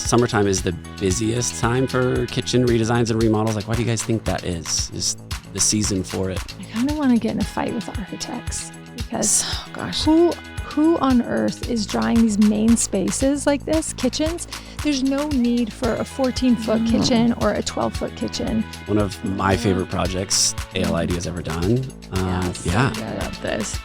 summertime is the busiest time for kitchen redesigns and remodels. Like, why do you guys think that is? Is the season for it? I kind of want to get in a fight with architects because, Oh, gosh. who on earth is drawing these main spaces like this, kitchens? There's no need for a 14-foot kitchen or a 12-foot kitchen. One of my favorite projects ALID has ever done. Yeah. I love this.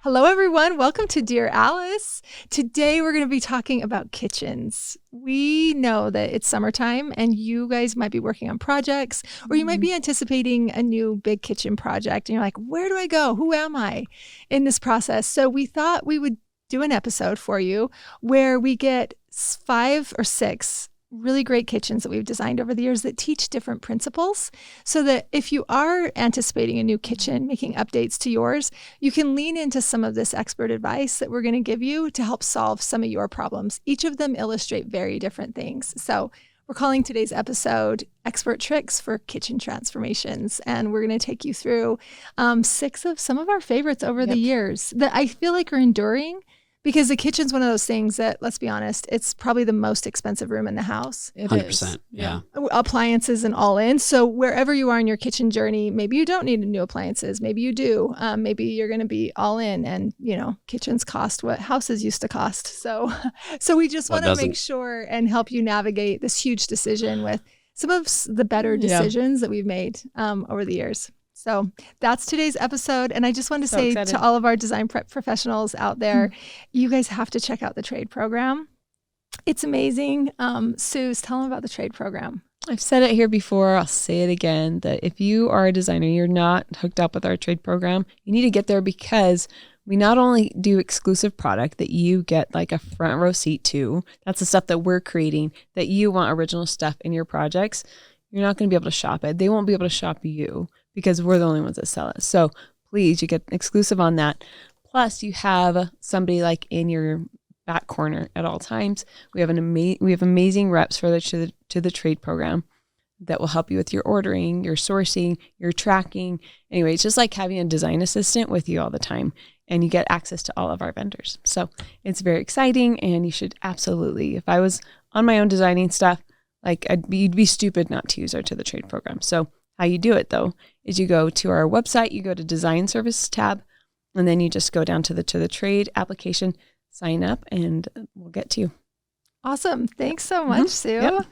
Hello, everyone. Welcome to Dear Alice. Today, we're going to be talking about kitchens. We know that it's summertime and you guys might be working on projects or you might be anticipating a new big kitchen project. And you're like, where do I go? Who am I in this process? So we thought we would do an episode for you where we get 5 or 6 really great kitchens that we've designed over the years that teach different principles so that if you are anticipating a new kitchen, making updates to yours, you can lean into some of this expert advice that we're going to give you to help solve some of your problems. Each of them illustrate very different things. So we're calling today's episode Expert Tricks for Kitchen Transformations. And we're going to take you through 6 of some of our favorites over the years that I feel like are enduring. Because the kitchen's one of those things that, let's be honest, it's probably the most expensive room in the house. 100%. Yeah. Appliances and all in. So wherever you are in your kitchen journey, maybe you don't need new appliances. Maybe you do. Maybe you're going to be all in and, kitchens cost what houses used to cost. So we just want to make sure and help you navigate this huge decision with some of the better decisions that we've made over the years. So that's today's episode. And I just want to say to all of our design prep professionals out there, you guys have to check out the trade program. It's amazing. Suze, tell them about the trade program. I've said it here before. I'll say it again, that if you are a designer, you're not hooked up with our trade program, you need to get there because we not only do exclusive product that you get like a front row seat to, that's the stuff that we're creating, that you want original stuff in your projects. You're not going to be able to shop it. They won't be able to shop you because we're the only ones that sell it. So please, you get exclusive on that. Plus, you have somebody like in your back corner at all times. We have amazing reps for to the trade program that will help you with your ordering, your sourcing, your tracking. Anyway, it's just like having a design assistant with you all the time, and you get access to all of our vendors. So it's very exciting, and you should absolutely, if I was on my own designing stuff, you'd be stupid not to use our To the Trade program. So how you do it though is you go to our website, you go to Design Service tab, and then you just go down to the Trade application, sign up, and we'll get to you. Awesome. Thanks so much, Sue. Yep.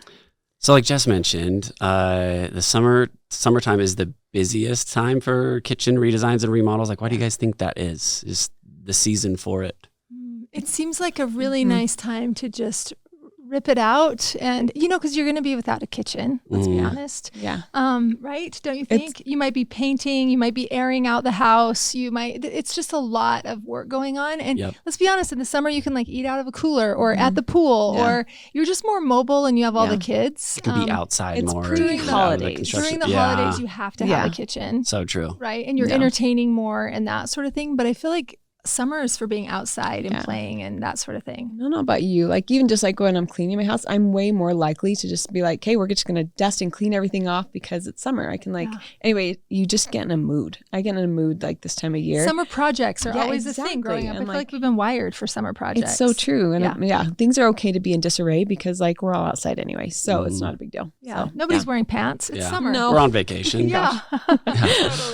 So like Jess mentioned, the summertime is the busiest time for kitchen redesigns and remodels. Like, why do you guys think that is? Is the season for it? It seems like a really nice time to just rip it out and, because you're going to be without a kitchen, let's be honest. Yeah. Right? Don't you think? You might be painting, you might be airing out the house, it's just a lot of work going on. And let's be honest, in the summer, you can eat out of a cooler or at the pool or you're just more mobile and you have all the kids. You can be outside more. During the holidays. During the holidays, you have to have a kitchen. So true. Right? And you're entertaining more and that sort of thing. But I feel like summer is for being outside and playing and that sort of thing. I don't know about you. Even just when I'm cleaning my house, I'm way more likely to just be like, hey, we're just going to dust and clean everything off because it's summer. I can anyway, you just get in a mood. I get in a mood this time of year. Summer projects are always a thing growing up. I feel like we've been wired for summer projects. It's so true. And things are okay to be in disarray because we're all outside anyway. So it's not a big deal. Yeah. So, nobody's wearing pants. It's summer. No. We're on vacation. Yeah.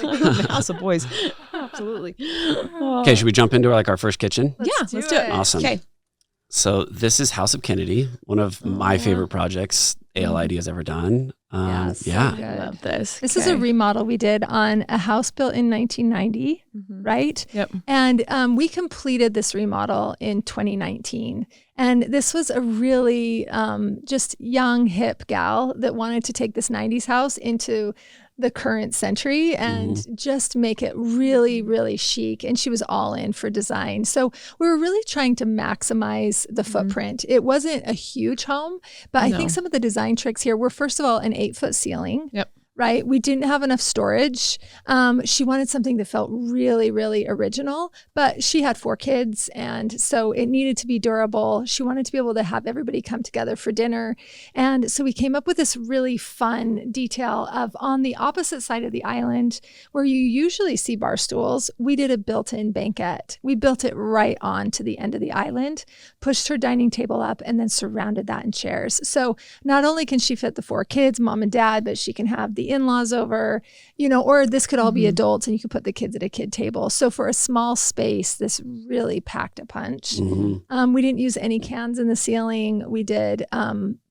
Totally. House of boys. Absolutely. Okay, should we jump into our first kitchen? Let's do it. Awesome. Okay. So this is House of Kennedy, one of my favorite projects ALID has ever done. I love this. This is a remodel we did on a house built in 1990, right? Yep. And we completed this remodel in 2019. And this was a really just young, hip gal that wanted to take this 90s house into the current century and just make it really, really chic. And she was all in for design. So we were really trying to maximize the footprint. It wasn't a huge home, but I think some of the design tricks here were, first of all, an 8-foot ceiling. Yep. right? We didn't have enough storage. She wanted something that felt really, really original, but she had 4 kids. And so it needed to be durable. She wanted to be able to have everybody come together for dinner. And so we came up with this really fun detail of on the opposite side of the island where you usually see bar stools, we did a built-in banquette. We built it right on to the end of the island, pushed her dining table up, and then surrounded that in chairs. So not only can she fit the 4 kids, mom and dad, but she can have the in-laws over, or this could all be adults and you could put the kids at a kid table. So for a small space, this really packed a punch. We didn't use any cans in the ceiling. We did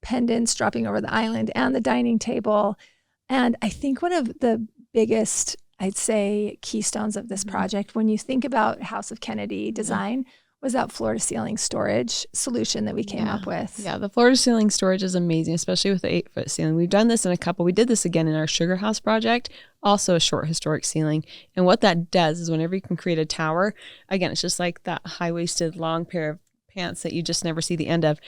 pendants dropping over the island and the dining table. And I think one of the biggest, I'd say, keystones of this project, when you think about House of Kennedy design, was that floor to ceiling storage solution that we came up with. Yeah, the floor to ceiling storage is amazing, especially with the 8-foot ceiling. We've done this in a couple. We did this again in our Sugar House project, also a short historic ceiling. And what that does is whenever you can create a tower, again, it's just like that high-waisted long pair of pants that you just never see the end of.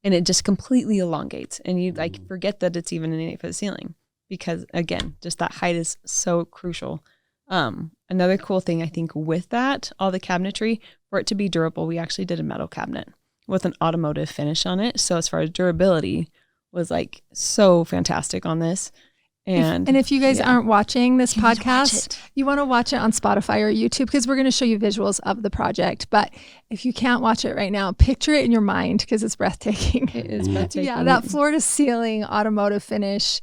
And it just completely elongates. And you like forget that it's even an 8-foot ceiling because, again, just that height is so crucial. Another cool thing I think with that, all the cabinetry, for it to be durable, we actually did a metal cabinet with an automotive finish on it. So as far as durability was like so fantastic on this. And if you guys aren't watching this podcast, you want to watch it on Spotify or YouTube because we're going to show you visuals of the project. But if you can't watch it right now, picture it in your mind because it's breathtaking. It is breathtaking. Yeah, that floor to ceiling automotive finish.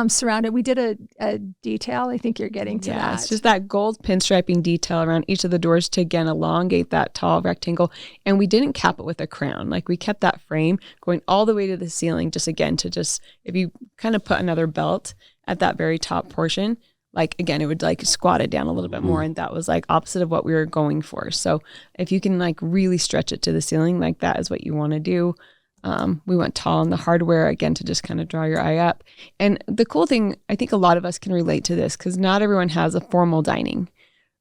Surrounded. We did a detail. I think you're getting to that. It's just that gold pinstriping detail around each of the doors to, again, elongate that tall rectangle. And we didn't cap it with a crown. Like we kept that frame going all the way to the ceiling, just again, to just, if you kind of put another belt at that very top portion, like again, it would like squat it down a little bit more. And that was like opposite of what we were going for. So if you can like really stretch it to the ceiling, like that is what you want to do. We went tall on the hardware, again, to just kind of draw your eye up. And the cool thing, I think a lot of us can relate to this because not everyone has a formal dining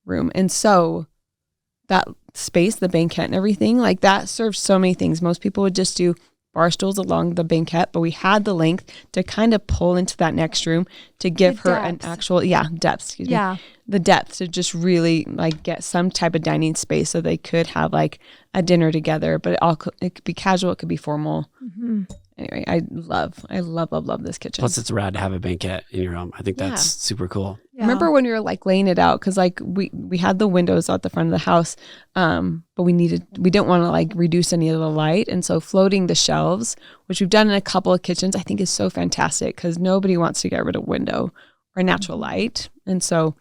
room. And so that space, the banquette and everything, like that serves so many things. Most people would just do bar stools along the banquette, but we had the length to kind of pull into that next room to give her an actual, depth, the depth to just really like get some type of dining space so they could have like a dinner together, but it could be casual, it could be formal. Anyway, I love this kitchen. Plus it's rad to have a banquette in your home. I think that's super cool. Yeah. Remember when we were like laying it out, because like we had the windows at the front of the house, but we didn't want to like reduce any of the light, and so floating the shelves, which we've done in a couple of kitchens, I think is so fantastic because nobody wants to get rid of window or natural light, and so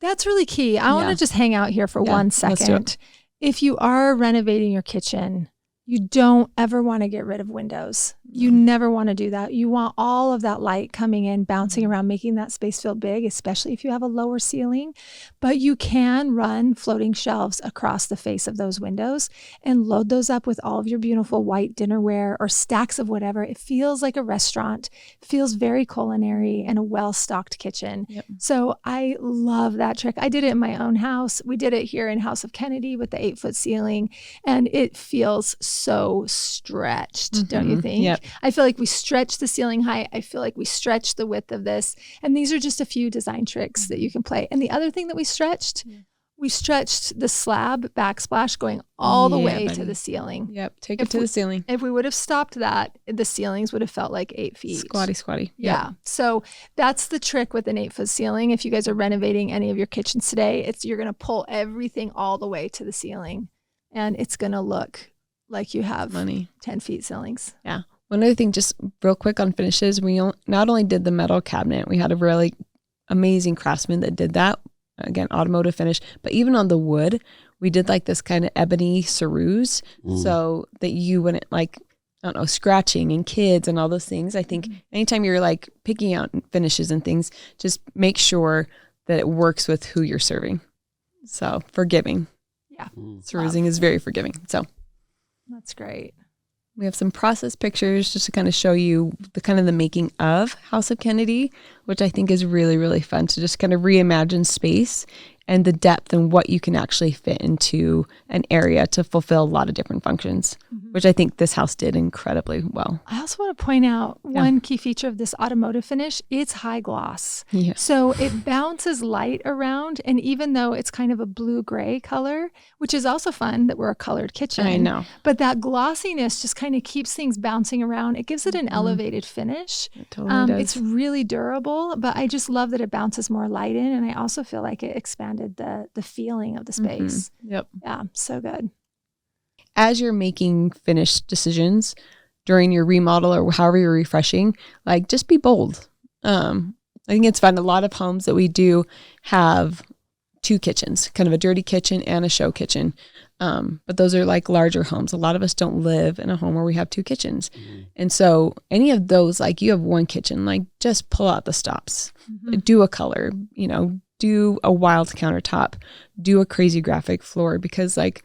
that's really key. I want to just hang out here for 1 second. If you are renovating your kitchen, you don't ever want to get rid of windows. You never want to do that. You want all of that light coming in, bouncing around, making that space feel big, especially if you have a lower ceiling. But you can run floating shelves across the face of those windows and load those up with all of your beautiful white dinnerware or stacks of whatever. It feels like a restaurant, feels very culinary and a well-stocked kitchen. So I love that trick. I did it in my own house. We did it here in House of Kennedy with the 8-foot ceiling, and it feels so stretched, don't you think? I feel like we stretched the ceiling height. I feel like we stretched the width of this. And these are just a few design tricks that you can play. And the other thing that we stretched the slab backsplash going all the way to the ceiling. Take it to the ceiling. If we would have stopped that, the ceilings would have felt like 8 feet. Squatty. Yeah. So that's the trick with an 8-foot ceiling. If you guys are renovating any of your kitchens today, you're going to pull everything all the way to the ceiling. And it's going to look like you have 10 feet ceilings. Yeah. One other thing, just real quick on finishes, we not only did the metal cabinet, we had a really amazing craftsman that did that. Again, automotive finish, but even on the wood, we did like this kind of ebony ceruse so that you wouldn't like, I don't know, scratching and kids and all those things. I think anytime you're like picking out finishes and things, just make sure that it works with who you're serving. So forgiving. Yeah. Cerusing is very forgiving. So that's great. We have some process pictures just to kind of show you the making of House of Kennedy, which I think is really, really fun to just kind of reimagine space and the depth and what you can actually fit into an area to fulfill a lot of different functions, which I think this house did incredibly well. I also want to point out one key feature of this automotive finish, it's high gloss. Yeah. So it bounces light around, and even though it's kind of a blue-gray color, which is also fun that we're a colored kitchen. I know. But that glossiness just kind of keeps things bouncing around. It gives it an elevated finish. It totally does. It's really durable, but I just love that it bounces more light in, and I also feel like it expanded the feeling of the space. Yep. Yeah, so good. As you're making finish decisions during your remodel or however you're refreshing, like just be bold. I think it's fun. A lot of homes that we do have 2 kitchens, kind of a dirty kitchen and a show kitchen. But those are like larger homes. A lot of us don't live in a home where we have 2 kitchens. And so any of those, like you have 1 kitchen, like just pull out the stops, do a color, do a wild countertop, do a crazy graphic floor, because like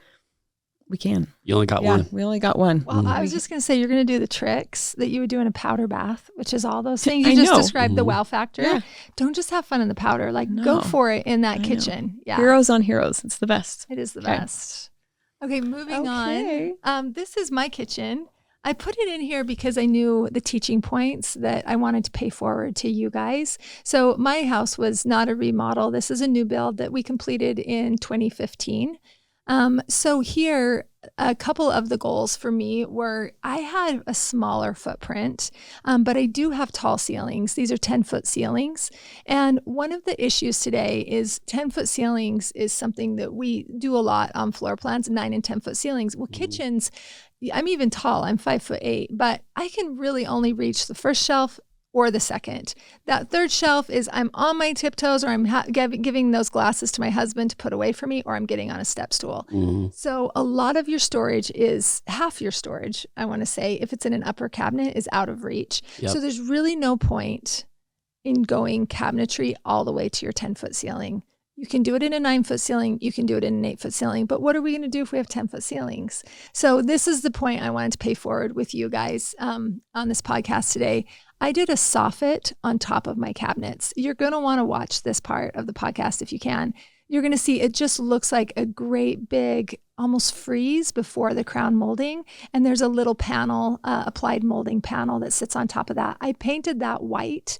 we can. You only got one. We only got one. Well, I was just going to say, you're going to do the tricks that you would do in a powder bath, which is all those things I you just know. described, the wow factor. Yeah. Don't just have fun in the powder. Like, No. go for it in that I know. kitchen. Yeah. Heroes on heroes. It's the best. It is the Okay. best. Okay, moving Okay. on. This is my kitchen. I put it in here because I knew the teaching points that I wanted to pay forward to you guys. So my house was not a remodel. This is a new build that we completed in 2015. So here, a couple of the goals for me were, I had a smaller footprint, but I do have tall ceilings. These are 10-foot ceilings. And one of the issues today is 10-foot ceilings is something that we do a lot on floor plans, 9 and 10-foot ceilings. Well, kitchens, I'm even tall, I'm 5'8", but I can really only reach the first shelf or the second. That third shelf is I'm on my tiptoes, or I'm giving those glasses to my husband to put away from me, or I'm getting on a step stool. So a lot of your storage is, half your storage, I want to say, if it's in an upper cabinet, is out of reach. Yep. So there's really no point in going cabinetry all the way to your 10-foot ceiling. You can do it in a 9-foot ceiling. You can do it in an 8-foot ceiling. But what are we going to do if we have 10-foot ceilings? So this is the point I wanted to pay forward with you guys on this podcast today. I did a soffit on top of my cabinets. You're going to want to watch this part of the podcast if you can. You're going to see it just looks like a great big almost frieze before the crown molding. And there's a little panel, applied molding panel that sits on top of that. I painted that white,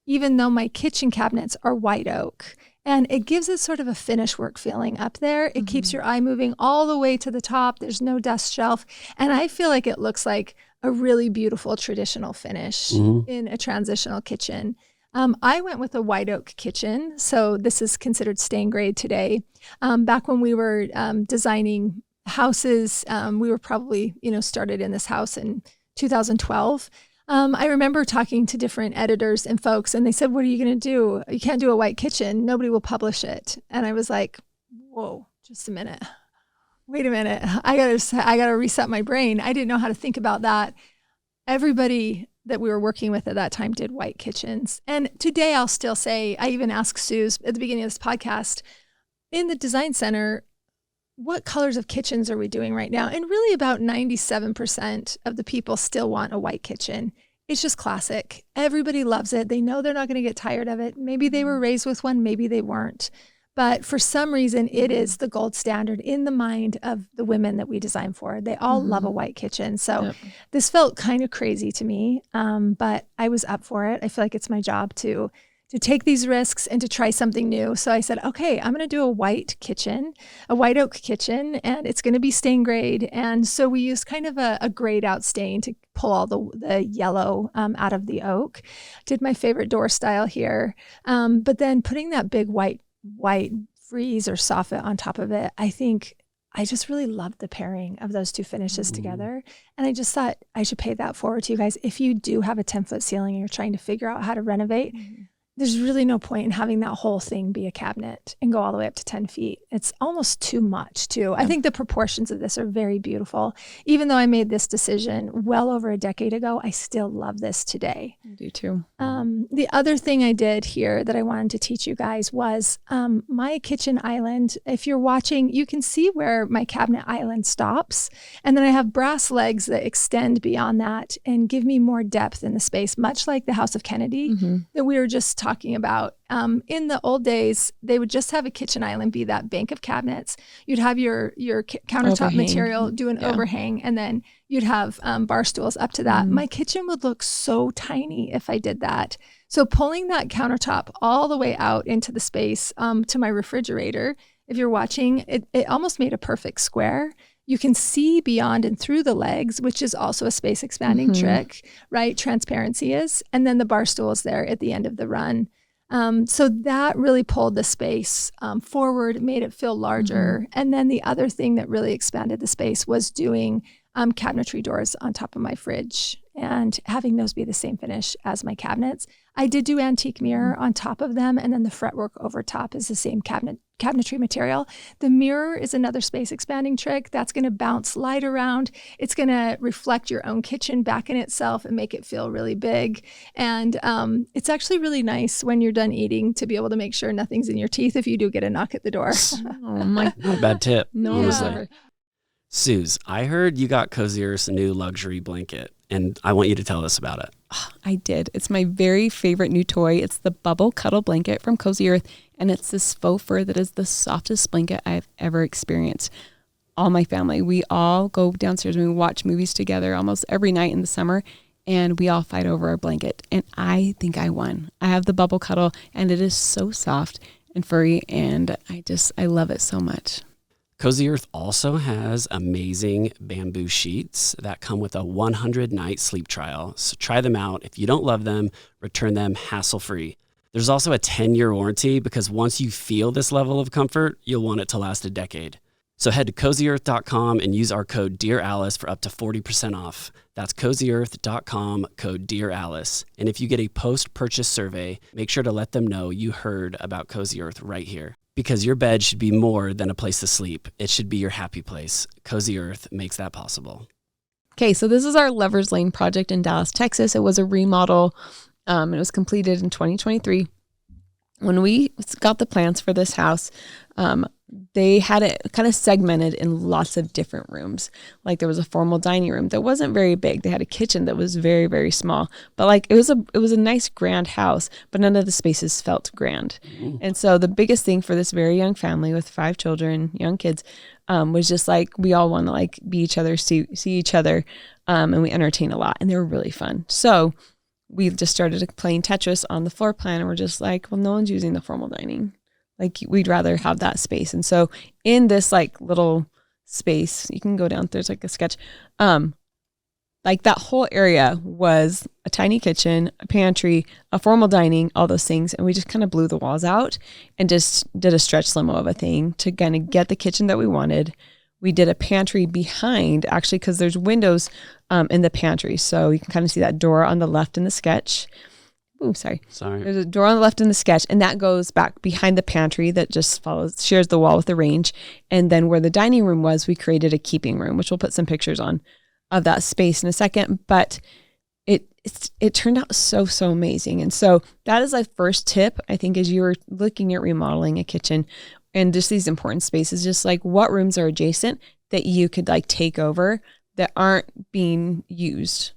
even though my kitchen cabinets are white oak. And it gives it sort of a finish work feeling up there. It keeps your eye moving all the way to the top. There's no dust shelf. And I feel like it looks like a really beautiful traditional finish in a transitional kitchen. I went with a white oak kitchen. So this is considered stain grade today. Back when we were designing houses, we were probably, started in this house in 2012. I remember talking to different editors and folks, and they said, what are you going to do? You can't do a white kitchen. Nobody will publish it. And I was like, whoa, just a minute. Wait a minute. I gotta reset my brain. I didn't know how to think about that. Everybody that we were working with at that time did white kitchens. And today I'll still say, I even asked Suze at the beginning of this podcast, in the design center, what colors of kitchens are we doing right now? And really about 97% of the people still want a white kitchen. It's just classic. Everybody loves it. They know they're not going to get tired of it. Maybe they were raised with one, maybe they weren't. But for some reason, it is the gold standard in the mind of the women that we design for. They all love a white kitchen. So this felt kind of crazy to me, but I was up for it. I feel like it's my job to take these risks and to try something new. So I said, okay, I'm going to do a white kitchen, a white oak kitchen, and it's going to be stain grade. And so we used kind of a grayed out stain to pull all the yellow out of the oak. Did my favorite door style here. But then putting that big white frieze or soffit on top of it, I think I just really loved the pairing of those two finishes together. And I just thought I should pay that forward to you guys. If you do have a 10-foot ceiling and you're trying to figure out how to renovate, there's really no point in having that whole thing be a cabinet and go all the way up to 10 feet. It's almost too much too. I think the proportions of this are very beautiful. Even though I made this decision well over a decade ago, I still love this today. I do too. The other thing I did here that I wanted to teach you guys was my kitchen island. If you're watching, you can see where my cabinet island stops. And then I have brass legs that extend beyond that and give me more depth in the space, much like the House of Kennedy that we were just talking about. In the old days, they would just have a kitchen island be that bank of cabinets. You'd have your countertop Overhang. material, do an overhang, and then you'd have bar stools up to that. My kitchen would look so tiny if I did that. So pulling that countertop all the way out into the space to my refrigerator, if you're watching, it almost made a perfect square. You can see beyond and through the legs, which is also a space expanding trick, right? Transparency is. And then the bar stool is there at the end of the run. So that really pulled the space forward, made it feel larger. And then the other thing that really expanded the space was doing cabinetry doors on top of my fridge and having those be the same finish as my cabinets. I did do antique mirror on top of them, and then the fretwork over top is the same cabinetry material. The mirror is another space expanding trick. That's going to bounce light around. It's going to reflect your own kitchen back in itself and make it feel really big. And it's actually really nice when you're done eating to be able to make sure nothing's in your teeth if you do get a knock at the door. Oh my! Not a bad tip. No, honestly. Suze, I heard you got Cozy Earth's new luxury blanket, and I want you to tell us about it. I did. It's my very favorite new toy. It's the Bubble Cuddle Blanket from Cozy Earth, and it's this faux fur that is the softest blanket I've ever experienced. All my family, we all go downstairs and we watch movies together almost every night in the summer, and we all fight over our blanket, and I think I won. I have the Bubble Cuddle, and it is so soft and furry, and I love it so much. Cozy Earth also has amazing bamboo sheets that come with a 100-night sleep trial. So try them out. If you don't love them, return them hassle-free. There's also a 10-year warranty because once you feel this level of comfort, you'll want it to last a decade. So head to cozyearth.com and use our code DearAlice for up to 40% off. That's cozyearth.com, code DearAlice. And if you get a post-purchase survey, make sure to let them know you heard about Cozy Earth right here. Because your bed should be more than a place to sleep. It should be your happy place. Cozy Earth makes that possible. Okay, so this is our Lovers Lane project in Dallas, Texas. It was a remodel. It was completed in 2023. When we got the plans for this house, they had it kind of segmented in lots of different rooms. Like there was a formal dining room that wasn't very big. They had a kitchen that was very, very small. But like it was a nice grand house, but none of the spaces felt grand. And so the biggest thing for this very young family with 5 children, young kids, was just like we all want to like be each other, see each other, and we entertain a lot, and they were really fun. So we just started playing Tetris on the floor plan, and we're just like, well, no one's using the formal dining. Like we'd rather have that space. And so in this like little space, you can go down, there's like a sketch. Like that whole area was a tiny kitchen, a pantry, a formal dining, all those things. And we just kind of blew the walls out and just did a stretch limo of a thing to kind of get the kitchen that we wanted. We did a pantry behind, actually, because there's windows in the pantry. So you can kind of see that door on the left in the sketch. Oh, sorry. There's a door on the left in the sketch, and that goes back behind the pantry that just shares the wall with the range. And then where the dining room was, we created a keeping room, which we'll put some pictures on of that space in a second. But it turned out so amazing. And so that is like first tip, I think, as you were looking at remodeling a kitchen and just these important spaces, just like what rooms are adjacent that you could like take over that aren't being used.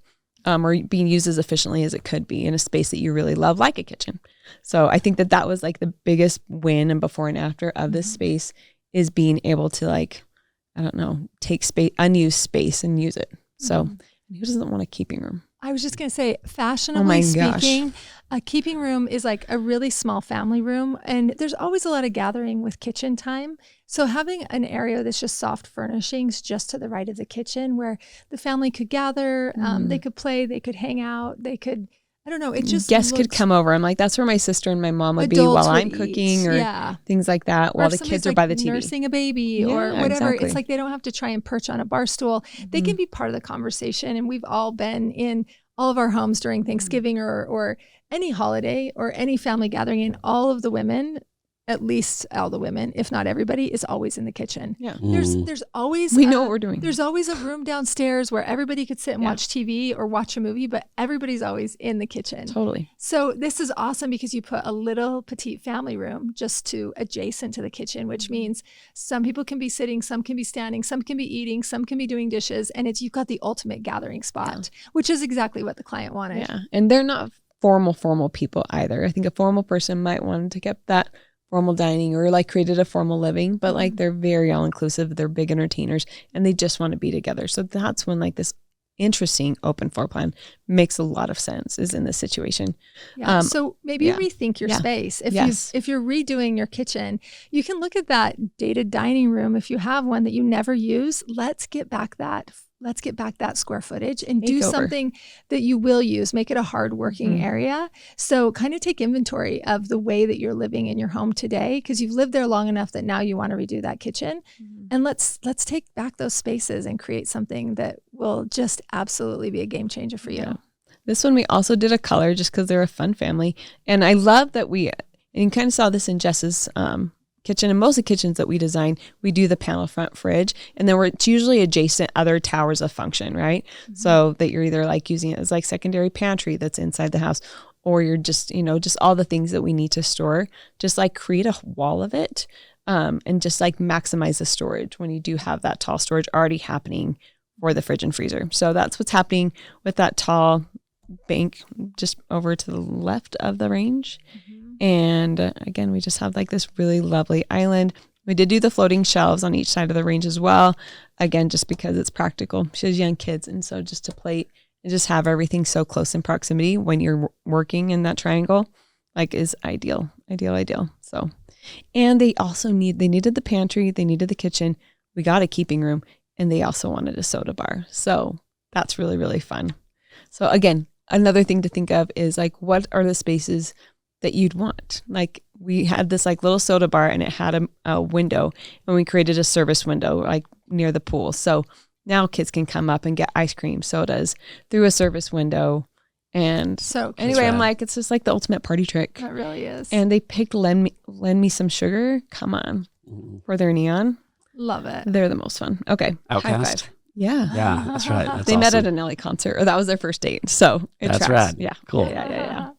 Or being used as efficiently as it could be in a space that you really love, like a kitchen. So I think that was like the biggest win and before and after of this space is being able to like, I don't know, take unused space and use it. So who doesn't want a keeping room? I was just going to say, fashionably speaking, a keeping room is like a really small family room, and there's always a lot of gathering with kitchen time. So having an area that's just soft furnishings just to the right of the kitchen where the family could gather, they could play, they could hang out, they could, I don't know, it just guests could come over. I'm like, that's where my sister and my mom would be while I'm cooking or things like that, while the kids are by the TV. Nursing a baby or whatever. Exactly. It's like they don't have to try and perch on a bar stool. They can be part of the conversation. And we've all been in all of our homes during Thanksgiving or any holiday or any family gathering, and all of the women, at least all the women, if not everybody, is always in the kitchen. Yeah. There's always we know what we're doing. There's always a room downstairs where everybody could sit and watch TV or watch a movie, but everybody's always in the kitchen. Totally. So this is awesome because you put a little petite family room just to adjacent to the kitchen, which means some people can be sitting, some can be standing, some can be eating, some can be doing dishes, and you've got the ultimate gathering spot, which is exactly what the client wanted. Yeah. And they're not formal people either. I think a formal person might want to keep that formal dining or like created a formal living, but like they're very all inclusive. They're big entertainers and they just want to be together. So that's when like this interesting open floor plan makes a lot of sense is in this situation. Yeah. So maybe rethink your space. If you're redoing your kitchen, you can look at that dated dining room. If you have one that you never use, let's get back that square footage and do something that you will use. Make it a hard working area. So kind of take inventory of the way that you're living in your home today, because you've lived there long enough that now you want to redo that kitchen. And let's take back those spaces and create something that will just absolutely be a game changer for you. Yeah. This one we also did a color just because they're a fun family. And I love that and you kind of saw this in Jess's kitchen, and most of the kitchens that we design, we do the panel front fridge, and then it's usually adjacent other towers of function, right? So that you're either like using it as like secondary pantry that's inside the house, or you're just, just all the things that we need to store, just like create a wall of it, and just like maximize the storage when you do have that tall storage already happening for the fridge and freezer. So that's what's happening with that tall bank just over to the left of the range. And again, we just have like this really lovely island. We did do the floating shelves on each side of the range as well. Again, just because it's practical. She has young kids. And so just to plate and just have everything so close in proximity when you're working in that triangle, like is ideal. So, and they needed the pantry. They needed the kitchen. We got a keeping room, and they also wanted a soda bar. So that's really, really fun. So again, another thing to think of is like, what are the spaces that you'd want? Like we had this like little soda bar, and it had a window, and we created a service window like near the pool. So now kids can come up and get ice cream, sodas through a service window. And so anyway, I'm like, it's just like the ultimate party trick. That really is. And they picked lend me some sugar. Come on. For their neon. Love it. They're the most fun. Okay. Outcast. High five. Yeah. Yeah, that's right. That's they met awesome. at a Nelly concert, or that was their first date. So that's tracks. rad. Yeah. Cool. Yeah.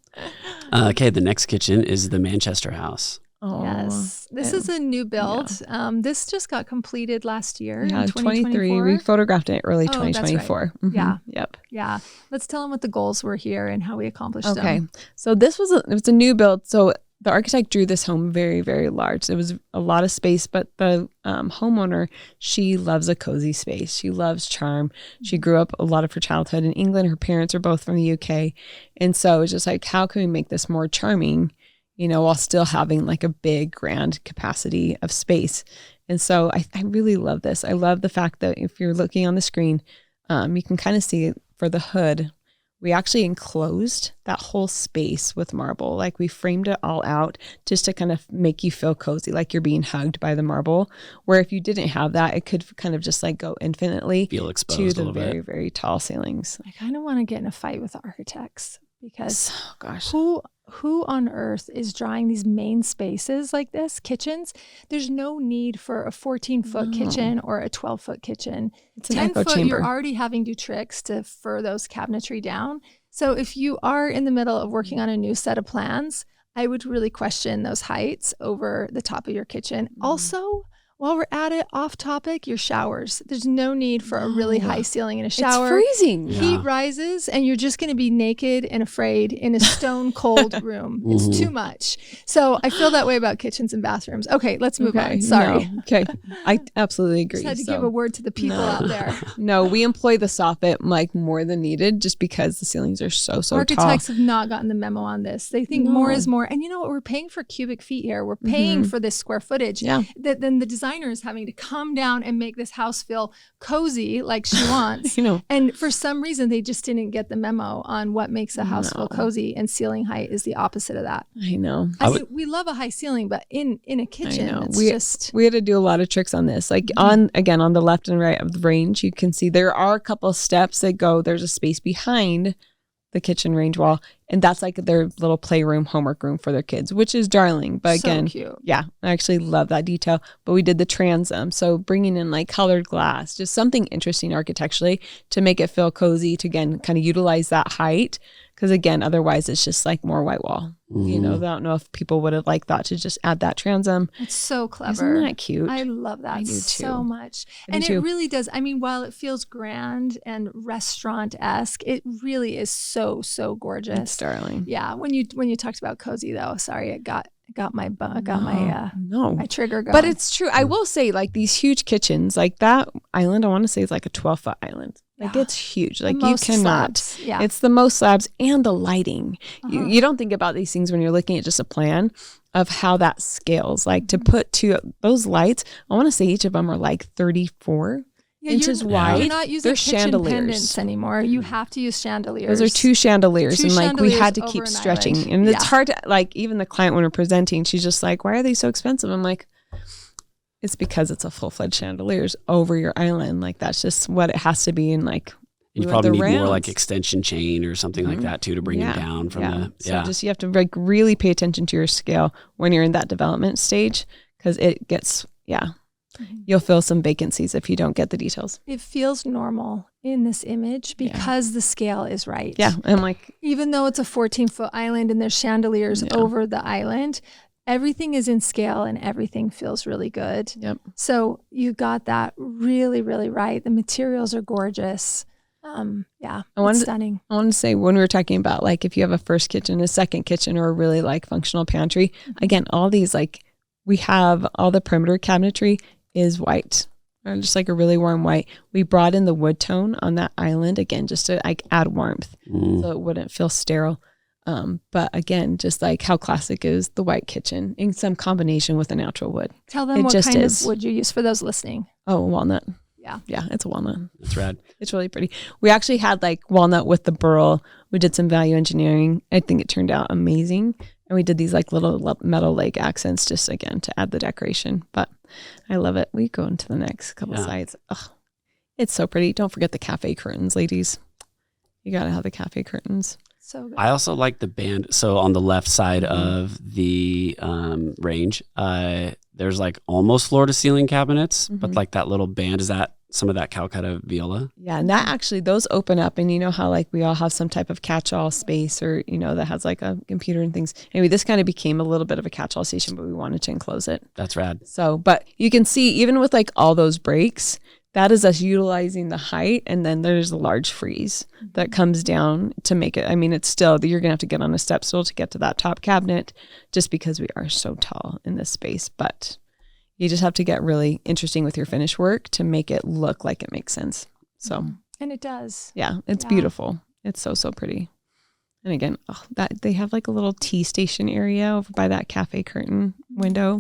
Okay, the next kitchen is the Manchester house. Oh, yes. This is a new build. Yeah. This just got completed last year. Yeah, in 2023. We photographed it early Right. 2024. Yeah. Yep. Yeah. Let's tell them what the goals were here and how we accomplished them. Okay. So it was a new build. So the architect drew this home very, very large. There was a lot of space, but the homeowner, she loves a cozy space. She loves charm. She grew up a lot of her childhood in England. Her parents are both from the UK. And so it's just like, how can we make this more charming, while still having like a big, grand capacity of space? And so I really love this. I love the fact that if you're looking on the screen, you can kind of see for the hood, we actually enclosed that whole space with marble. Like we framed it all out just to kind of make you feel cozy, like you're being hugged by the marble. Where if you didn't have that, it could kind of just like go infinitely Feel exposed to a the little very, bit. very tall ceilings. I kind of want to get in a fight with the architects, because gosh, who on earth is drawing these main spaces like this, kitchens? There's no need for a 14-foot kitchen or a 12-foot kitchen. It's an 10-foot, echo chamber. you're already having to do tricks to fur those cabinetry down. So if you are in the middle of working on a new set of plans, I would really question those heights over the top of your kitchen. Also, while we're at it, off topic, your showers. There's no need for a really high ceiling in a shower. It's freezing. Heat rises, and you're just going to be naked and afraid in a stone cold room. It's too much. So I feel that way about kitchens and bathrooms. Okay, let's move on. Sorry. No. Okay. I absolutely agree. Just had to give a word to the people out there. No, we employ the soffit like more than needed just because the ceilings are so Architects tall. have not gotten the memo on this. They think more is more. And you know what? We're paying for cubic feet here. We're paying for this square footage. Yeah. Then the designer is having to come down and make this house feel cozy like she wants. And for some reason, they just didn't get the memo on what makes a house feel cozy, and ceiling height is the opposite of that. I know. I mean, we love a high ceiling, but in a kitchen, it's we had to do a lot of tricks on this. Like on the left and right of the range, you can see there are a couple of steps that go, there's a space behind the kitchen range wall, and that's like their little playroom, homework room for their kids, which is darling. But again, so cute. Yeah, I actually love that detail. But we did the transom, so bringing in like colored glass, just something interesting architecturally to make it feel cozy, to again kind of utilize that height, Because again, otherwise it's just like more white wall. You know, I don't know if people would have like thought to just add that transom. It's so clever. Isn't that cute? I love that so much. And it really does. I mean, while it feels grand and restaurant-esque, it really is so, so gorgeous. It's darling. Yeah. When you talked about cozy though, sorry, it got my my trigger going. But it's true. I will say, like, these huge kitchens, like that island, I want to say is like a 12-foot island. Like it's huge. Like you cannot. Slabs. Yeah. It's the most slabs and the lighting. You don't think about these things when you're looking at just a plan of how that scales. Like to put those lights, I want to say each of them are like 34 inches wide. You're not using They're kitchen chandeliers pendants anymore. You have to use chandeliers. Those are 2 chandeliers. And like we had to over keep an stretching. island. And it's hard to, like, even the client when we're presenting, she's just like, why are they so expensive? I'm like, it's because it's a full-fledged chandeliers over your island. Like that's just what it has to be. And like, you probably need more like extension chain or something like that too to bring it down from the. So just you have to like really pay attention to your scale when you're in that development stage, because it gets you'll feel some vacancies if you don't get the details. It feels normal in this image because the scale is right. Yeah, and like even though it's a 14-foot island and there's chandeliers over the island, everything is in scale and everything feels really good. Yep. So you got that really, really right. The materials are gorgeous. It's stunning. I want to say when we were talking about like if you have a first kitchen, a second kitchen, or a really like functional pantry, again, all these like we have all the perimeter cabinetry is white, or just like a really warm white. We brought in the wood tone on that island again just to like add warmth so it wouldn't feel sterile. But again, just like how classic is the white kitchen in some combination with a natural wood. Tell them what kind of wood you use for those listening. Oh, walnut. Yeah, it's a walnut. That's rad. It's really pretty. We actually had like walnut with the burl. We did some value engineering. I think it turned out amazing. And we did these like little metal leg accents just again to add the decoration. But I love it. We go into the next couple sides. Oh, it's so pretty. Don't forget the cafe curtains, ladies. You got to have the cafe curtains. So good. I also like the band. So on the left side of the range, there's like almost floor to ceiling cabinets, but like that little band, is that some of that Calcutta viola? Yeah, and that actually, those open up, and you know how like we all have some type of catch-all space, or you know that has like a computer and things. Anyway, this kind of became a little bit of a catch-all station, but we wanted to enclose it. That's rad. So, but you can see even with like all those breaks, that is us utilizing the height, and then there's a large frieze that comes down to make it. I mean, it's still, you're gonna have to get on a step stool to get to that top cabinet, just because we are so tall in this space. But you just have to get really interesting with your finish work to make it look like it makes sense. So, and it does. Yeah, it's beautiful. It's so, so pretty. And again, that they have like a little tea station area over by that cafe curtain window.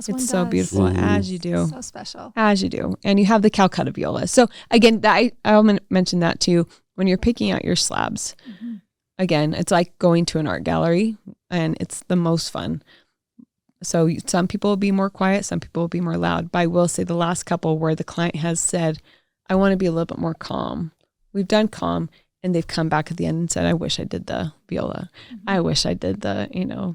It's so beautiful, as you do. So special. As you do. And you have the Calcutta viola. So again, I'll mention that too. When you're picking out your slabs, again, it's like going to an art gallery, and it's the most fun. So some people will be more quiet, some people will be more loud. But I will say the last couple where the client has said, I want to be a little bit more calm. We've done calm, and they've come back at the end and said, I wish I did the viola. I wish I did the,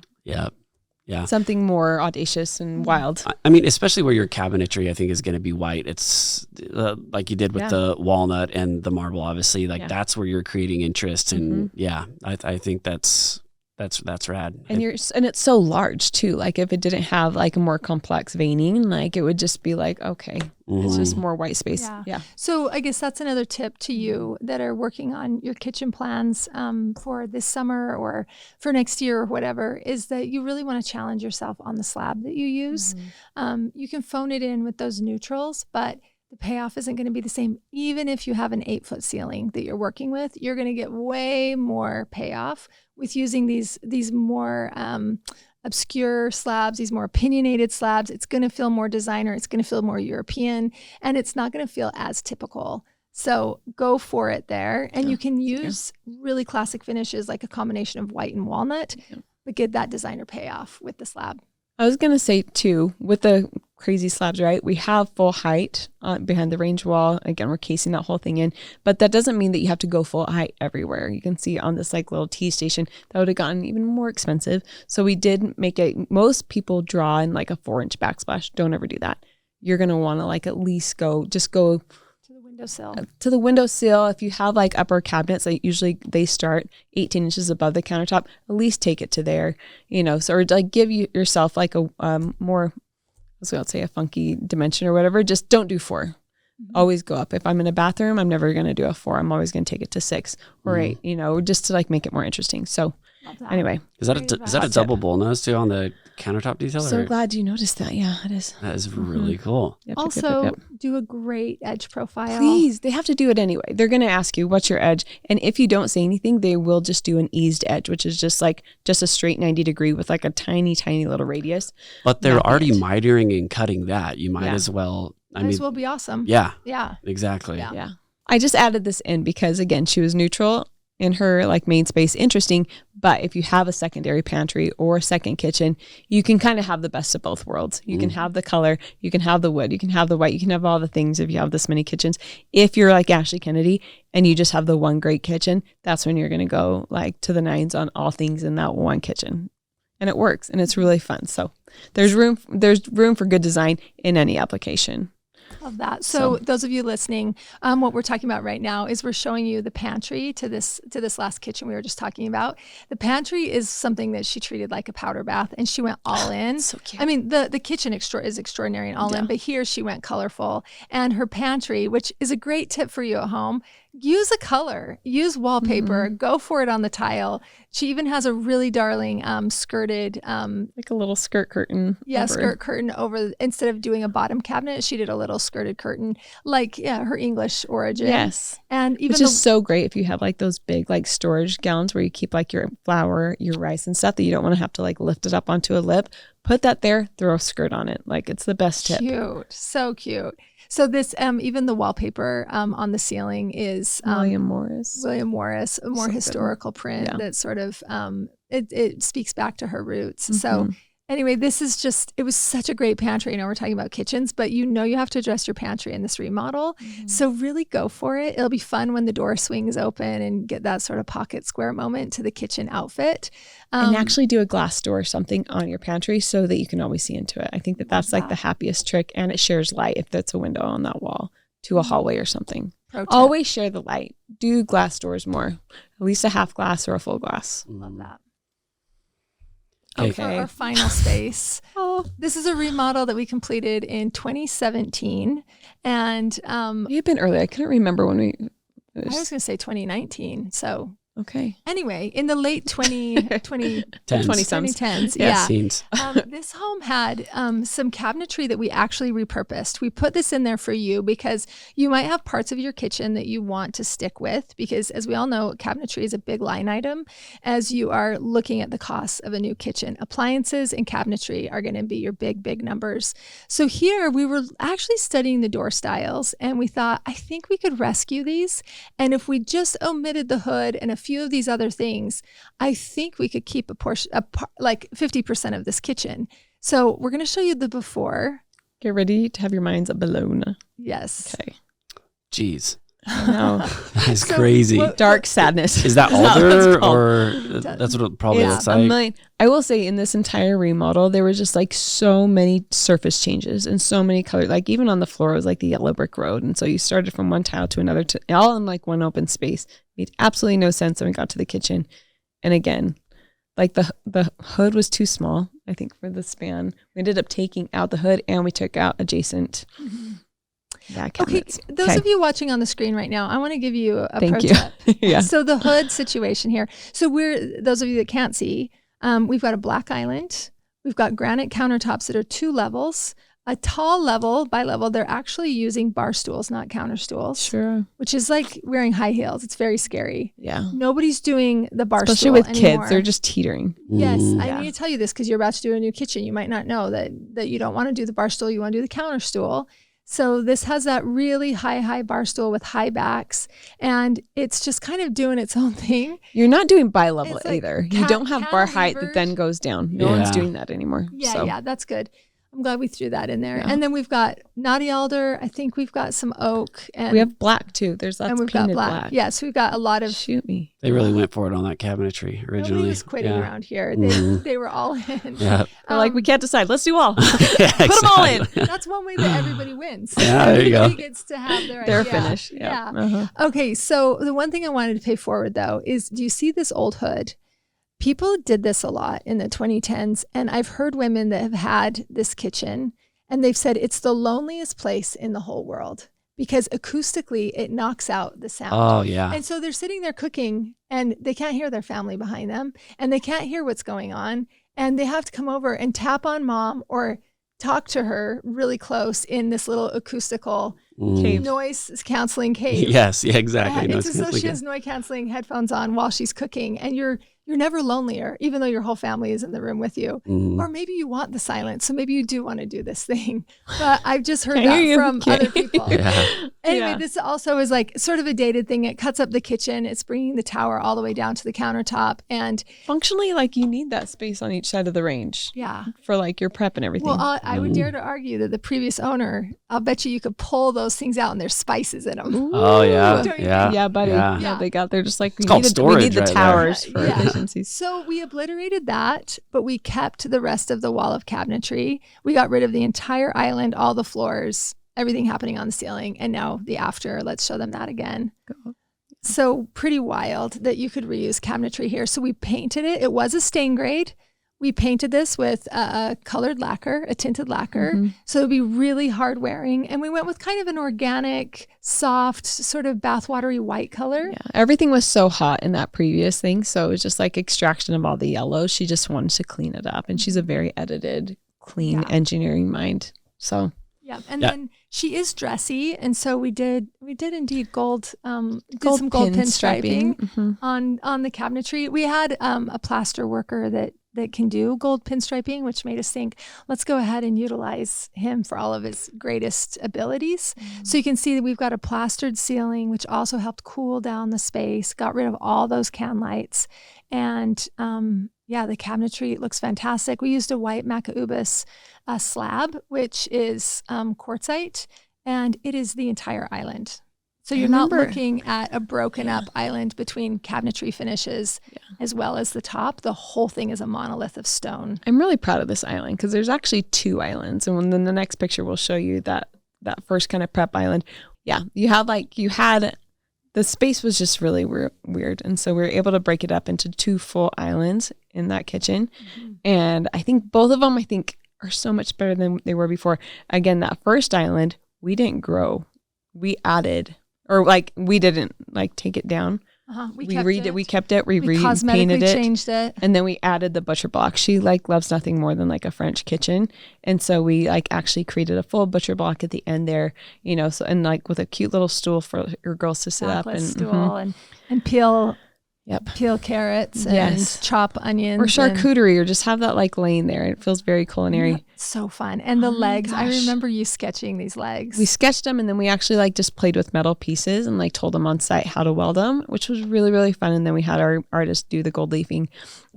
something more audacious and wild. I mean, especially where your cabinetry, I think, is going to be white. It's like you did with the walnut and the marble, obviously. Like that's where you're creating interest. And I think that's rad. And it's so large too. Like if it didn't have like a more complex veining, like it would just be like, okay, it's just more white space. Yeah. So I guess that's another tip to you that are working on your kitchen plans for this summer or for next year or whatever, is that you really want to challenge yourself on the slab that you use. You can phone it in with those neutrals, but the payoff isn't going to be the same. Even if you have an 8-foot ceiling that you're working with, you're going to get way more payoff with using these more obscure slabs, these more opinionated slabs. It's going to feel more designer. It's going to feel more European, and it's not going to feel as typical. So go for it there. And you can use really classic finishes like a combination of white and walnut, but get that designer payoff with the slab. I was going to say too, with the crazy slabs, right? We have full height behind the range wall. Again, we're casing that whole thing in, but that doesn't mean that you have to go full height everywhere. You can see on this like little tea station that would have gotten even more expensive. So we did make it, most people draw in like a 4-inch backsplash. Don't ever do that. You're going to want to like at least go Windowsill. To the windowsill. If you have like upper cabinets, like usually they start 18 inches above the countertop, at least take it to there, so, or like give yourself like a more, let's say a funky dimension or whatever. Just don't do 4. Always go up. If I'm in a bathroom, I'm never going to do a 4. I'm always going to take it to 6 or 8, just to like make it more interesting. So anyway. Is that a double bull nose too on the countertop detail? So glad you noticed that. Yeah, it is. That is really cool. Yep, do a great edge profile. Please, they have to do it anyway. They're going to ask you, what's your edge? And if you don't say anything, they will just do an eased edge, which is just a straight 90 degree with like a tiny, tiny little radius. But they're already mitering and cutting that. You might as well. Might as well be awesome. Yeah. Yeah. Exactly. Yeah. I just added this in because again, she was neutral in her like main space, interesting. But if you have a secondary pantry or a second kitchen, you can kind of have the best of both worlds. You can have the color, you can have the wood, you can have the white, you can have all the things if you have this many kitchens. If you're like Ashley Kennedy and you just have the one great kitchen, that's when you're going to go like to the 9s on all things in that one kitchen. And it works and it's really fun. So there's room for good design in any application. Love that. So those of you listening, what we're talking about right now is we're showing you the pantry to this last kitchen we were just talking about. The pantry is something that she treated like a powder bath, and she went all in. So cute. I mean, the kitchen is extraordinary and all in, but here she went colorful. And her pantry, which is a great tip for you at home, use a color, use wallpaper, go for it on the tile. She even has a really darling skirted, like a little skirt curtain. Skirt curtain over, instead of doing a bottom cabinet, she did a little skirted curtain, like her English origin. Yes. And even which is so great if you have like those big like storage gallons where you keep like your flour, your rice and stuff that you don't want to have to like lift it up onto a lip. Put that there, throw a skirt on it. Like it's the best tip. Cute. So cute. So this, even the wallpaper on the ceiling is William Morris, a more historical print that sort of, it speaks back to her roots. So anyway, it was such a great pantry. I know we're talking about kitchens, but you have to address your pantry in this remodel. So really go for it. It'll be fun when the door swings open and get that sort of pocket square moment to the kitchen outfit. And actually do a glass door or something on your pantry so that you can always see into it. I think that's like the happiest trick, and it shares light if that's a window on that wall to a hallway or something. Always share the light. Do glass doors more, at least a half glass or a full glass. Love that. Okay. For our final space. This is a remodel that we completed in 2017. And You've been early. I couldn't remember when I was going to say 2019. So okay. Anyway, in the late 2010s, this home had some cabinetry that we actually repurposed. We put this in there for you because you might have parts of your kitchen that you want to stick with, because as we all know, cabinetry is a big line item as you are looking at the costs of a new kitchen. Appliances and cabinetry are going to be your big numbers. So here we were actually studying the door styles, and we thought, I think we could rescue these. And if we just omitted the hood and a few of these other things, I think we could keep like 50% of this kitchen. So we're going to show you the before. Get ready to have your minds blown. Yes. Okay. Jeez. No. That's crazy. Dark sadness. Is that alder or that's what it probably looks like? I will say in this entire remodel, there was just like so many surface changes and so many colors. Like even on the floor, it was like the yellow brick road. And so you started from one tile to another, all in like one open space. Made absolutely no sense when we got to the kitchen. And again, like the hood was too small, I think, for the span. We ended up taking out the hood and we took out adjacent. Yeah, cabinets. Okay, those of you watching on the screen right now, I want to give you a pro tip. Yeah. So the hood situation here. So those of you that can't see, we've got a black island. We've got granite countertops that are 2 levels. A tall level by level, they're actually using bar stools, not counter stools. Sure. Which is like wearing high heels. It's very scary. Yeah. Nobody's doing the bar stool Especially with anymore. kids, they're just teetering. Yes, I need to tell you this because you're about to do a new kitchen. You might not know that you don't want to do the bar stool. You want to do the counter stool. So this has that really high bar stool with high backs, and it's just kind of doing its own thing. You're not doing bi-level either. Like you don't have bar height that then goes down. No one's doing that anymore. Yeah, that's good. I'm glad we threw that in there. Yeah. And then we've got knotty alder. I think we've got some oak. And We have black too. There's lots and of we've got painted black. black. Yeah, so we've got a lot of. Shoot me. They really went for it on that cabinetry originally. Nobody was quitting around here. They were all in. Yeah. We're like, we can't decide. Let's do all. Yeah, Put them all in. That's one way that everybody wins. Yeah, there you go. Everybody gets to have their idea. finish. Yeah. Uh-huh. Okay, so the one thing I wanted to pay forward though is, do you see this old hood? People did this a lot in the 2010s, and I've heard women that have had this kitchen, and they've said it's the loneliest place in the whole world because acoustically it knocks out the sound. Oh, yeah. And so they're sitting there cooking, and they can't hear their family behind them, and they can't hear what's going on, and they have to come over and tap on mom or talk to her really close in this little acoustical Cave. noise canceling cave. Yes, yeah, exactly. It's as though she has noise canceling headphones on while she's cooking, and you're never lonelier, even though your whole family is in the room with you. Or maybe you want the silence, so maybe you do want to do this thing. But I've just heard that from other people. Yeah. Anyway, this also is like sort of a dated thing. It cuts up the kitchen. It's bringing the tower all the way down to the countertop. And Functionally, like you need that space on each side of the range yeah. for like your prep and everything. Well, I would dare to argue that the previous owner, I'll bet you could pull those things out and there's spices in them. Oh, yeah. Don't you Yeah. yeah, buddy. Yeah. Yeah, they got there just like we called need storage the right there. towers for Yeah. efficiencies. So we obliterated that, but we kept the rest of the wall of cabinetry. We got rid of the entire island, all the floors, everything happening on the ceiling, and now the after. Let's show them that again. So pretty wild that you could reuse cabinetry here. So we painted it. It was a stain grade. We painted this with a colored lacquer, a tinted lacquer. So it'd be really hard wearing. And we went with kind of an organic, soft, sort of bathwatery white color. Yeah, everything was so hot in that previous thing. So it was just like extraction of all the yellows. She just wanted to clean it up. And she's a very edited, clean engineering mind. So yeah, and then she is dressy, and so we did indeed gold some gold pin pinstriping on the cabinetry. We had a plaster worker that can do gold pinstriping, which made us think, let's go ahead and utilize him for all of his greatest abilities. So you can see that we've got a plastered ceiling, which also helped cool down the space, got rid of all those can lights, and the cabinetry looks fantastic. We used a white macaubus slab, which is quartzite, and it is the entire island. So you're not looking at a broken up island between cabinetry finishes as well as the top. The whole thing is a monolith of stone. I'm really proud of this island because there's actually 2 islands. And then the next picture will show you that first kind of prep island. Yeah, you had the space was just really weird. And so we were able to break it up into 2 full islands in that kitchen. And I think both of them, are so much better than they were before. Again, that first island, we didn't grow. We added, or we didn't take it down. We kept it. We repainted it, changed it, and then we added the butcher block. She loves nothing more than a French kitchen, and so we actually created a full butcher block at the end there. So and with a cute little stool for your girls to sit up and stool and peel. Peel carrots and chop onions. Or charcuterie, or just have that laying there. It feels very culinary. Yeah, so fun. And the legs, I remember you sketching these legs. We sketched them, and then we actually just played with metal pieces and told them on site how to weld them, which was really, really fun. And then we had our artist do the gold leafing.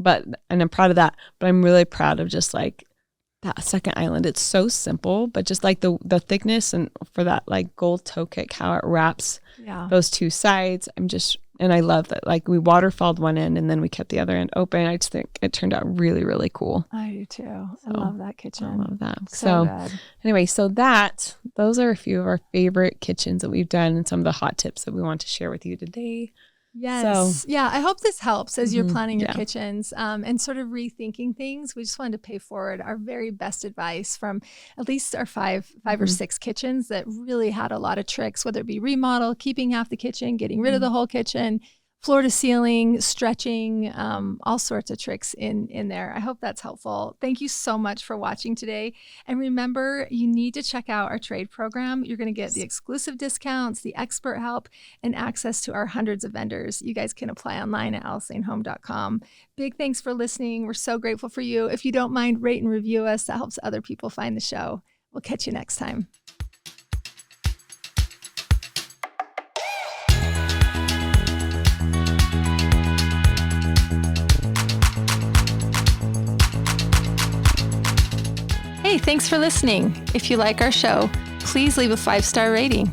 And I'm proud of that. But I'm really proud of just that second island. It's so simple, but just the thickness and for that gold toe kick, how it wraps those 2 sides. And I love that we waterfalled one end and then we kept the other end open. I just think it turned out really, really cool. I do too. I love that kitchen. I love that. So good. Anyway, those are a few of our favorite kitchens that we've done and some of the hot tips that we want to share with you today. Yes. I hope this helps as you're planning your kitchens and sort of rethinking things. We just wanted to pay forward our very best advice from at least our five or 6 kitchens that really had a lot of tricks, whether it be remodel, keeping half the kitchen, getting rid of the whole kitchen, floor to ceiling, stretching, all sorts of tricks in there. I hope that's helpful. Thank you so much for watching today. And remember, you need to check out our trade program. You're going to get the exclusive discounts, the expert help, and access to our hundreds of vendors. You guys can apply online at alisanehome.com. Big thanks for listening. We're so grateful for you. If you don't mind, rate and review us. That helps other people find the show. We'll catch you next time. Hey, thanks for listening. If you like our show, please leave a 5-star rating.